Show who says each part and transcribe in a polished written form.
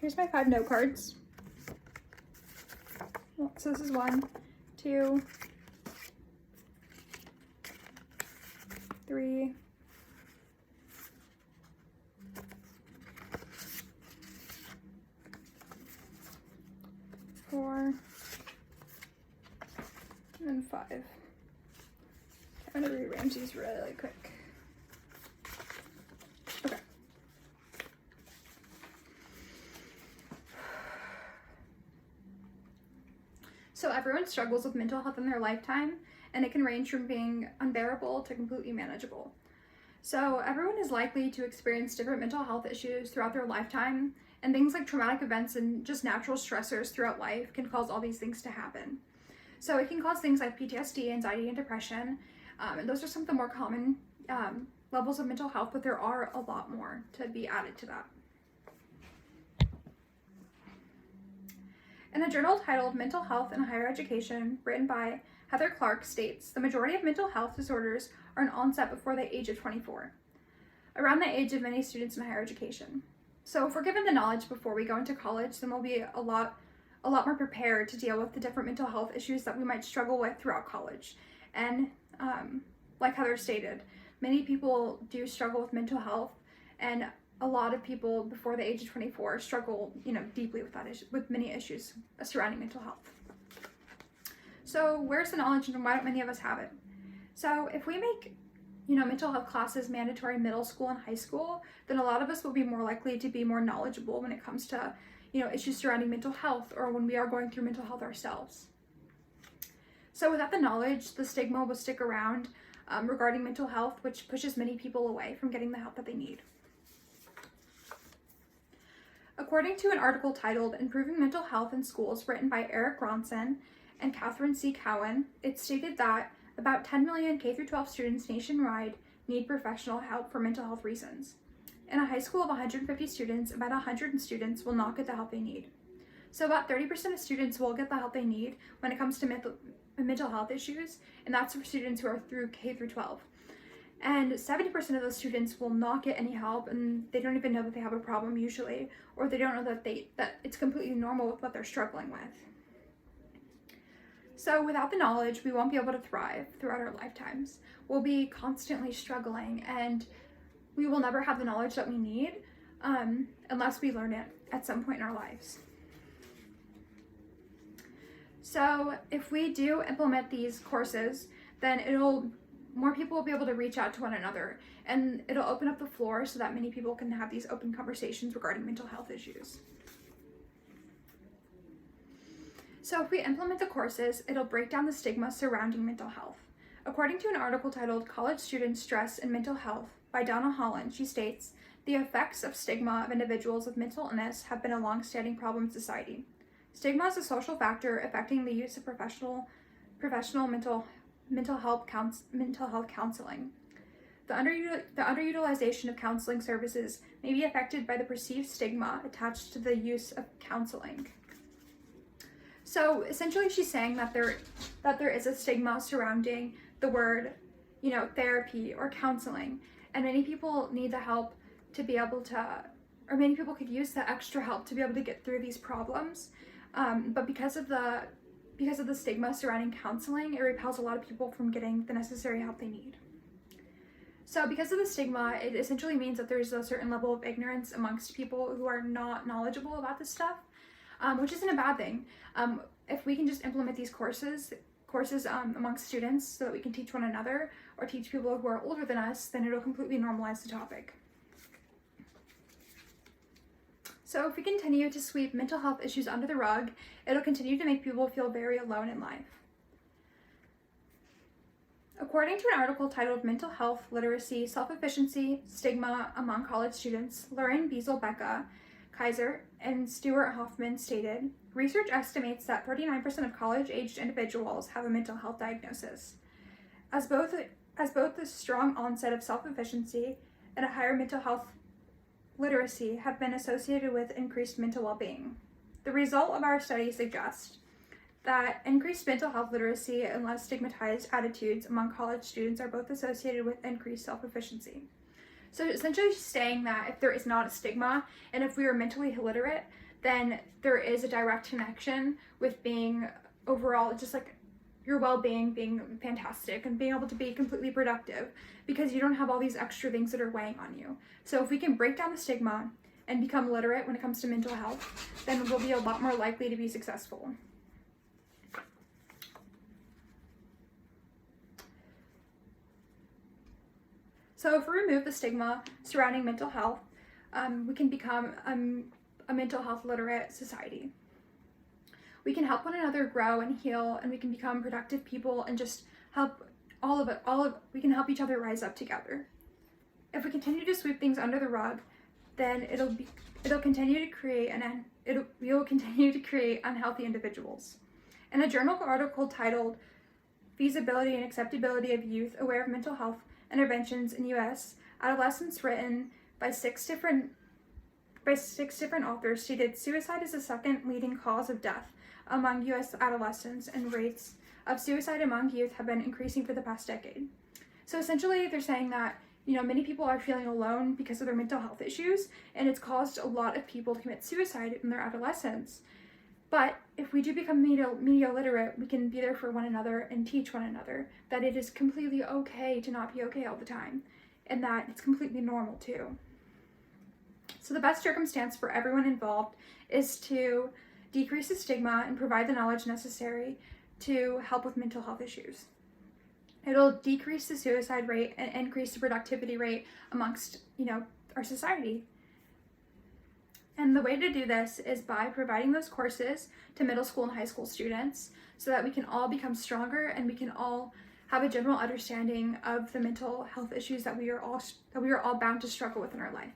Speaker 1: here's my 5 note cards. So this is 1, 2, 3, 4, and 5. I'm gonna rearrange these really quick. Okay. So everyone struggles with mental health in their lifetime, and it can range from being unbearable to completely manageable. So everyone is likely to experience different mental health issues throughout their lifetime, and things like traumatic events and just natural stressors throughout life can cause all these things to happen. So it can cause things like PTSD, anxiety, and depression, and those are some of the more common levels of mental health, but there are a lot more to be added to that. In a journal titled Mental Health in Higher Education, written by Heather Clark, states, the majority of mental health disorders are an onset before the age of 24, around the age of many students in higher education. So if we're given the knowledge before we go into college, then we'll be a lot more prepared to deal with the different mental health issues that we might struggle with throughout college. And like Heather stated, many people do struggle with mental health, and a lot of people before the age of 24 struggle, deeply with that issue, with many issues surrounding mental health. So where's the knowledge, and why don't many of us have it? So if we make, mental health classes mandatory middle school and high school, then a lot of us will be more likely to be more knowledgeable when it comes to, issues surrounding mental health, or when we are going through mental health ourselves. So without the knowledge, the stigma will stick around regarding mental health, which pushes many people away from getting the help that they need. According to an article titled Improving Mental Health in Schools, written by Eric Ronson and Catherine C. Cowan, it stated that about 10 million K-12 students nationwide need professional help for mental health reasons. In a high school of 150 students, about 100 students will not get the help they need. So about 30% of students will get the help they need when it comes to mental health issues, and that's for students who are through K-12. And 70% of those students will not get any help, and they don't even know that they have a problem usually, or they don't know that it's completely normal with what they're struggling with. So without the knowledge, we won't be able to thrive throughout our lifetimes. We'll be constantly struggling, and we will never have the knowledge that we need unless we learn it at some point in our lives. So if we do implement these courses, then more people will be able to reach out to one another, and it'll open up the floor so that many people can have these open conversations regarding mental health issues. So if we implement the courses, it'll break down the stigma surrounding mental health. According to an article titled College Student Stress and Mental Health by Donna Holland, she states, the effects of stigma of individuals with mental illness have been a long-standing problem in society. Stigma is a social factor affecting the use of professional mental health counseling. The underutilization of counseling services may be affected by the perceived stigma attached to the use of counseling. So essentially she's saying that there is a stigma surrounding the word, therapy or counseling, and many people need the help to be able to, or many people could use the extra help to be able to get through these problems. But because of the stigma surrounding counseling, it repels a lot of people from getting the necessary help they need. So because of the stigma, it essentially means that there's a certain level of ignorance amongst people who are not knowledgeable about this stuff, which isn't a bad thing. If we can just implement these courses amongst students so that we can teach one another or teach people who are older than us, then it'll completely normalize the topic. So if we continue to sweep mental health issues under the rug, it'll continue to make people feel very alone in life. According to an article titled Mental Health, Literacy, Self-Efficiency, Stigma Among College Students, Lorraine Beazle-Becca, Kaiser, and Stuart Hoffman stated, research estimates that 39% of college-aged individuals have a mental health diagnosis. As both the strong onset of self-efficiency and a higher mental health literacy have been associated with increased mental well-being. The result of our study suggests that increased mental health literacy and less stigmatized attitudes among college students are both associated with increased self-efficiency. So essentially saying that if there is not a stigma and if we are mentally illiterate, then there is a direct connection with being overall just like your well-being being fantastic and being able to be completely productive, because you don't have all these extra things that are weighing on you. So if we can break down the stigma and become literate when it comes to mental health, then we'll be a lot more likely to be successful. So if we remove the stigma surrounding mental health, we can become a mental health literate society. We can help one another grow and heal, and we can become productive people and just help we can help each other rise up together. If we continue to sweep things under the rug, then it'll continue to create we will continue to create unhealthy individuals. In a journal article titled Feasibility and Acceptability of Youth Aware of Mental Health Interventions in U.S. Adolescents, written by six different authors, stated suicide is the second leading cause of death among U.S. adolescents, and rates of suicide among youth have been increasing for the past decade. So essentially, they're saying that, many people are feeling alone because of their mental health issues, and it's caused a lot of people to commit suicide in their adolescence. But if we do become media literate, we can be there for one another and teach one another that it is completely okay to not be okay all the time, and that it's completely normal too. So the best circumstance for everyone involved is to decrease the stigma and provide the knowledge necessary to help with mental health issues. It'll decrease the suicide rate and increase the productivity rate amongst, our society. And the way to do this is by providing those courses to middle school and high school students, so that we can all become stronger and we can all have a general understanding of the mental health issues that we are all bound to struggle with in our life.